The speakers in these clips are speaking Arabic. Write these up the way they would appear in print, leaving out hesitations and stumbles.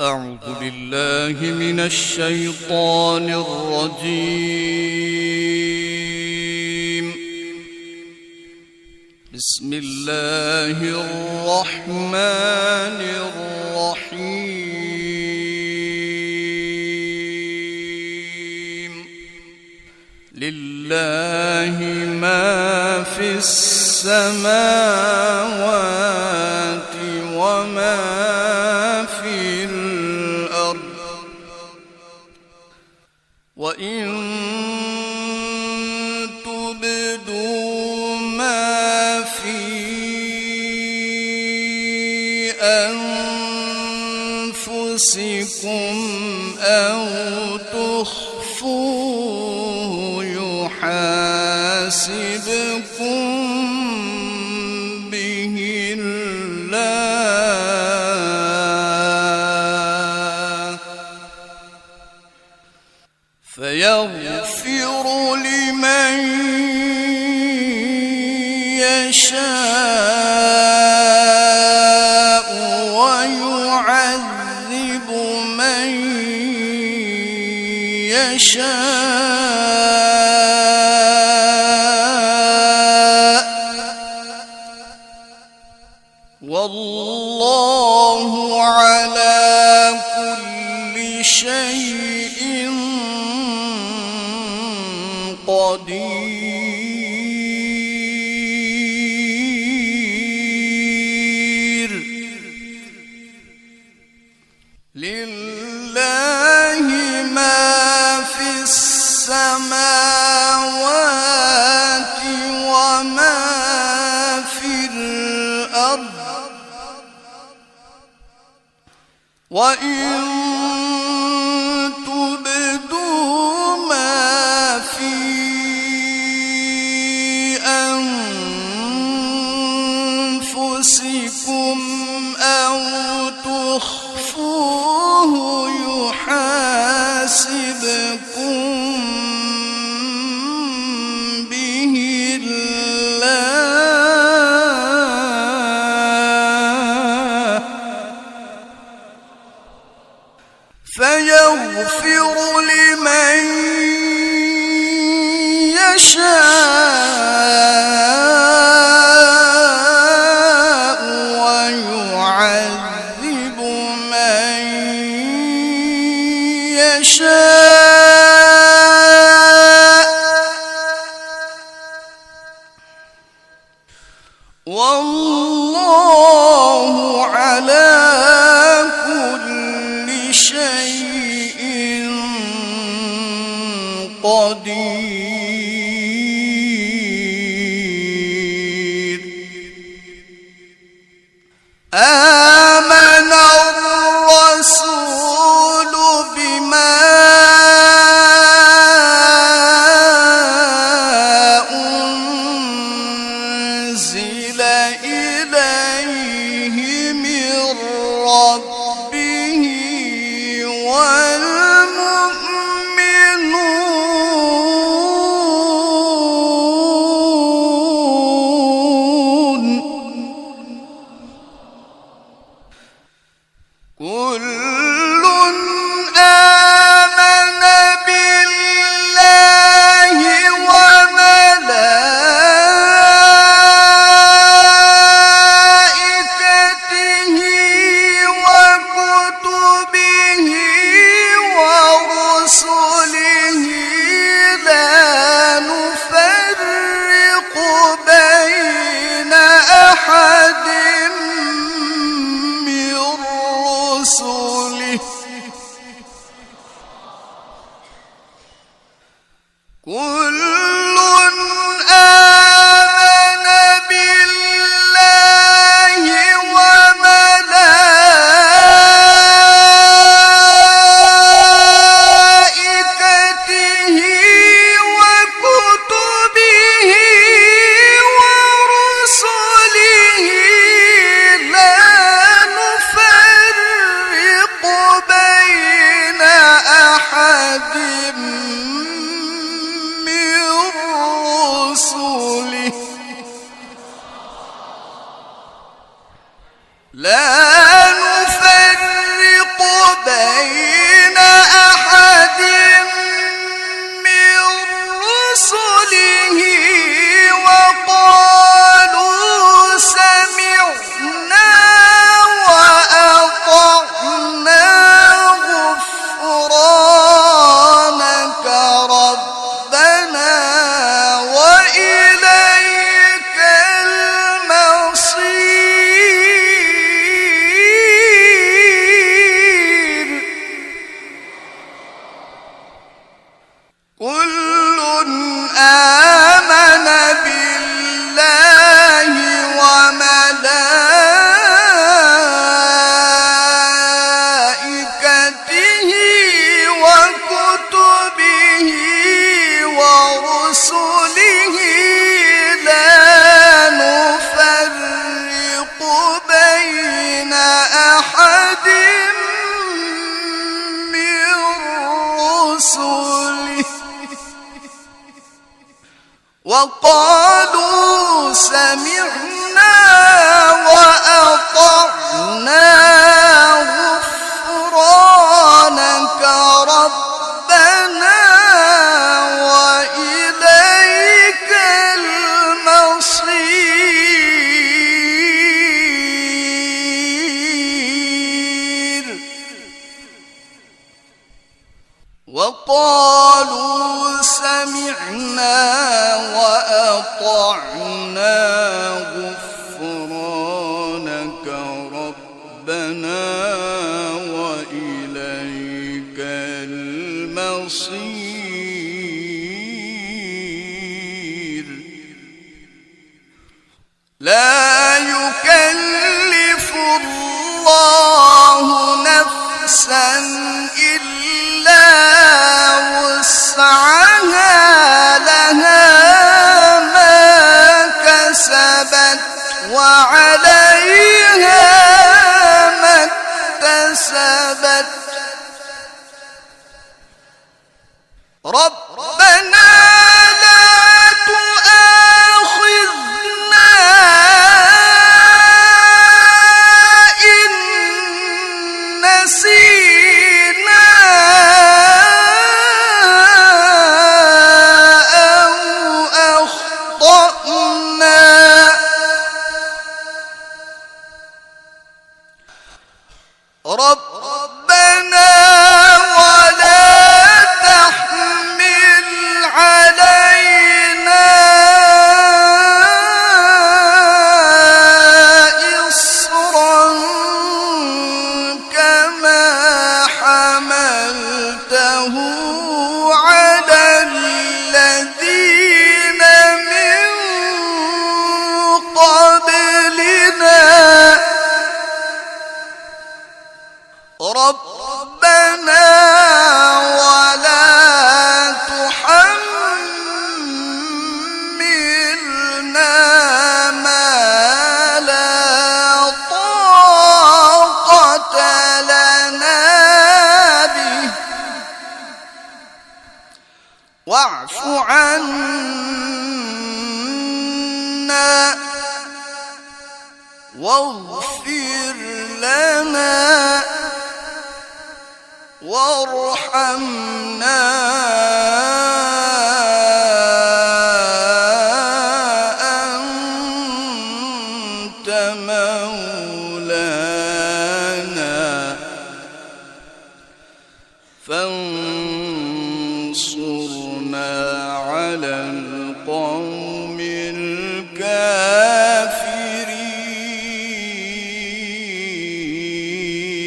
أعوذ بالله من الشيطان الرجيم. بسم الله الرحمن الرحيم. لله ما في السماوات وما في الأرض، وإن تبدوا ما في أنفسكم أو تخفوه يحاسبكم به الله، فيغفر لمن يشاء ويعذب من يشاء، والله على كل شيء قدير. لله ما في السماوات وما في الأرض، وإن تبدوا ما في أنفسكم أو تخفوه يحاسبكم به الله، فيغفر لمن يشاء ويعذب من يشاء، والله على كل شيء قدير. آمن الرسول بما أنزل إليه من ربه والمؤمنون كل آمن بالله وملائكته وكتبه ورسله لا نفرق بين أحد من رسله، كل آمن بالله وملائكته وكتبه ورسله لا نفرق رسله وقالوا سمعنا وأطعنا غفرانك ربنا وإليك المصير وقالوا سمعنا وأطعنا غفرانك ربنا وإليك المصير لا يكلف الله نفسا إلا وسعها لها ما كسبت وعليها ما اكتسبت ربنا لا تؤاخذنا إن نسينا أو أخطأنا ربنا ولا تحمل علينا إصرا كما حملته على الذين من قبلنا ربنا ولا تحملنا ما لا طاقة لنا به واعف عنا واغفر لنا وارحمنا أنت مولانا فانصرنا على القوم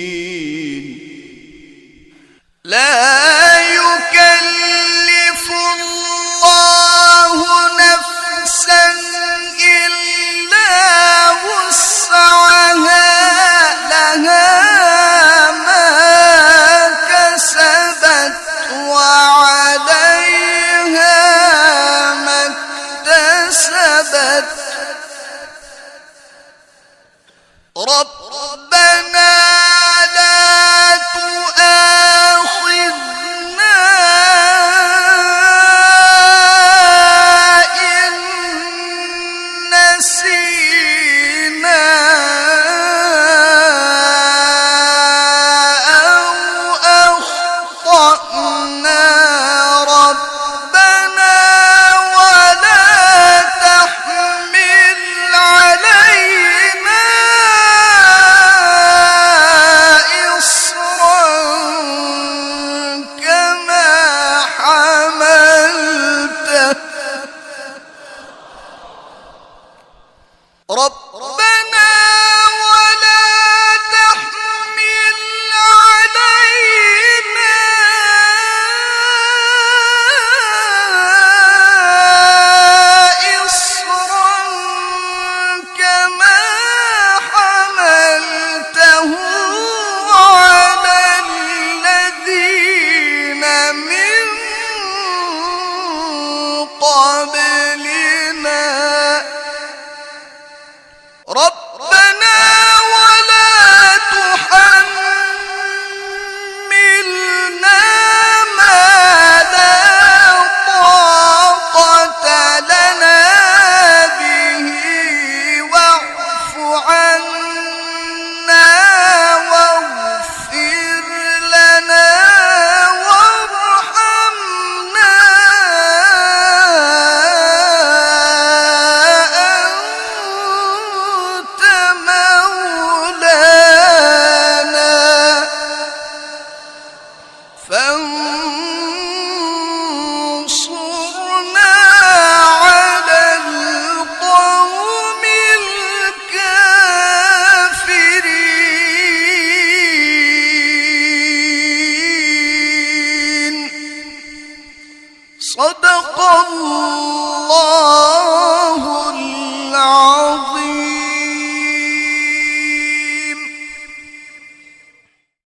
الكافرين لا يكلف الله نفسا إلا وسعها لها ما كسبت وعليها ما صدق الله